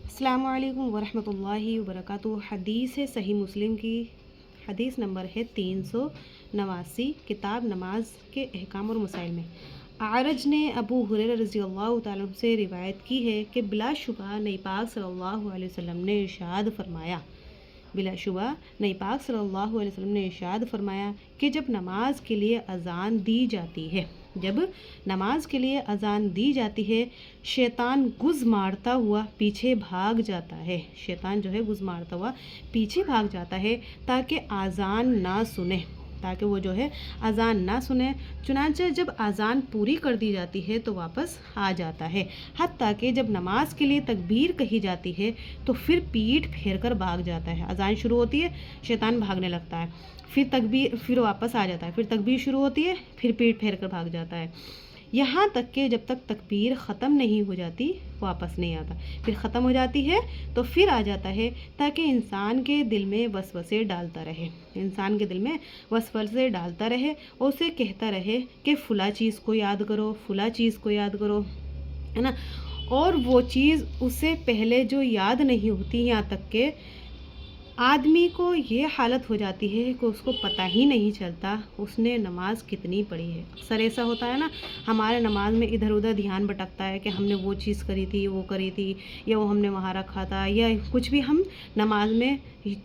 السلام علیکم ورحمۃ اللہ وبرکاتہ۔ حدیث ہے صحیح مسلم کی، حدیث نمبر ہے 389، کتاب نماز کے احکام اور مسائل میں۔ اعرج نے ابو ہریرہ رضی اللہ تعالیٰ عنہ سے روایت کی ہے کہ بلا شبہ نبی پاک صلی اللہ علیہ وسلم نے ارشاد فرمایا کہ جب نماز کے لیے اذان دی جاتی ہے شیطان گز مارتا ہوا پیچھے بھاگ جاتا ہے تاکہ اذان نہ سنے چنانچہ جب اذان پوری کر دی جاتی ہے تو واپس آ جاتا ہے، حتیٰ کہ جب نماز کے لیے تکبیر کہی جاتی ہے تو پھر پیٹھ پھیر کر بھاگ جاتا ہے۔ اذان شروع ہوتی ہے، شیطان بھاگنے لگتا ہے، پھر واپس آ جاتا ہے، پھر تکبیر شروع ہوتی ہے، پھر پیٹھ پھیر کر بھاگ جاتا ہے، یہاں تک کہ جب تک تکبیر ختم نہیں ہو جاتی واپس نہیں آتا، پھر ختم ہو جاتی ہے تو پھر آ جاتا ہے، تاکہ انسان کے دل میں وسوسے ڈالتا رہے اور اسے کہتا رہے کہ فلاں چیز کو یاد کرو، ہے نا، اور وہ چیز اسے پہلے جو یاد نہیں ہوتی، یہاں تک کہ آدمی کو یہ حالت ہو جاتی ہے کہ اس کو پتہ ہی نہیں چلتا اس نے نماز کتنی پڑھی ہے۔ اکثر ایسا ہوتا ہے نا، ہمارے نماز میں ادھر ادھر دھیان بھٹکتا ہے کہ ہم نے وہ چیز کری تھی یا وہ ہم نے وہاں رکھا تھا یا کچھ بھی ہم نماز میں،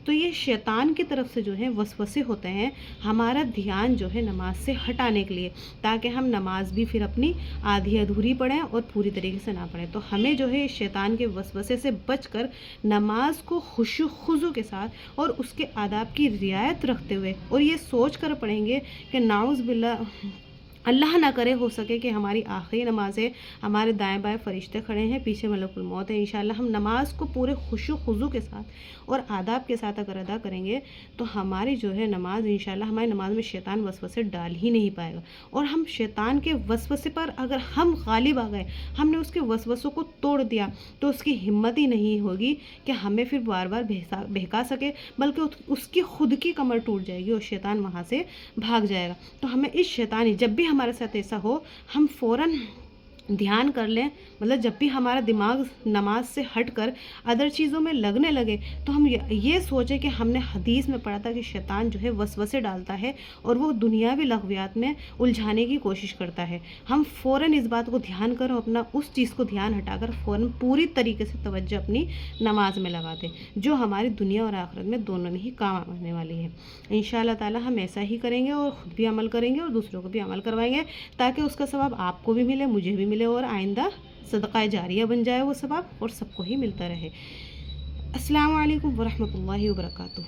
تو یہ شیطان کی طرف سے جو ہے وسوسے ہوتے ہیں ہمارا دھیان جو ہے نماز سے ہٹانے کے لیے، تاکہ ہم نماز بھی پھر اپنی آدھی ادھوری پڑھیں اور پوری طریقے سے نہ پڑھیں۔ تو ہمیں جو ہے شیطان کے وسوسے سے بچ کر نماز کو خشوع خضوع کے ساتھ اور اس کے آداب کی رعایت رکھتے ہوئے اور یہ سوچ کر پڑھیں گے کہ نعوذ باللہ اللہ نہ کرے ہو سکے کہ ہماری آخری نماز ہے، ہمارے دائیں بائیں فرشتے کھڑے ہیں، پیچھے ملک الموت ہے، انشاءاللہ ہم نماز کو پورے خشوع خضوع کے ساتھ اور آداب کے ساتھ اگر ادا کریں گے تو ہماری جو ہے نماز انشاءاللہ ہماری نماز میں شیطان وسوسے ڈال ہی نہیں پائے گا، اور ہم شیطان کے وسوسے پر اگر ہم غالب آ گئے، ہم نے اس کے وسوسوں کو توڑ دیا تو اس کی ہمت ہی نہیں ہوگی کہ ہمیں پھر بار بار بہکا سکے، بلکہ اس کی خود کی کمر ٹوٹ جائے گی اور شیطان وہاں سے بھاگ جائے گا۔ تو ہمیں اس شیطانی جب بھی ہمارے ساتھ ایسا ہو ہم فوراً دھیان کر لیں، مطلب جب بھی ہمارا دماغ نماز سے ہٹ کر ادر چیزوں میں لگنے لگے تو ہم یہ سوچیں کہ ہم نے حدیث میں پڑھا تھا کہ شیطان جو ہے وسوسے ڈالتا ہے اور وہ دنیاوی لغویات میں الجھانے کی کوشش کرتا ہے۔ ہم فوراً اس بات کو دھیان کر اپنا اس چیز کو دھیان ہٹا کر فوراً پوری طریقے سے توجہ اپنی نماز میں لگا دیں، جو ہماری دنیا اور آخرت میں دونوں میں ہی کام آنے والی ہے۔ انشاءاللہ تعالی ہم ایسا ہی کریں گے اور خود بھی عمل کریں گے اور دوسروں کو بھی عمل کروائیں گے، تاکہ اس کا ثواب آپ کو بھی ملے، مجھے بھی ملے اور آئندہ صدقہ جاریہ بن جائے وہ ثواب اور سب کو ہی ملتا رہے۔ السلام علیکم ورحمۃ اللہ وبرکاتہ۔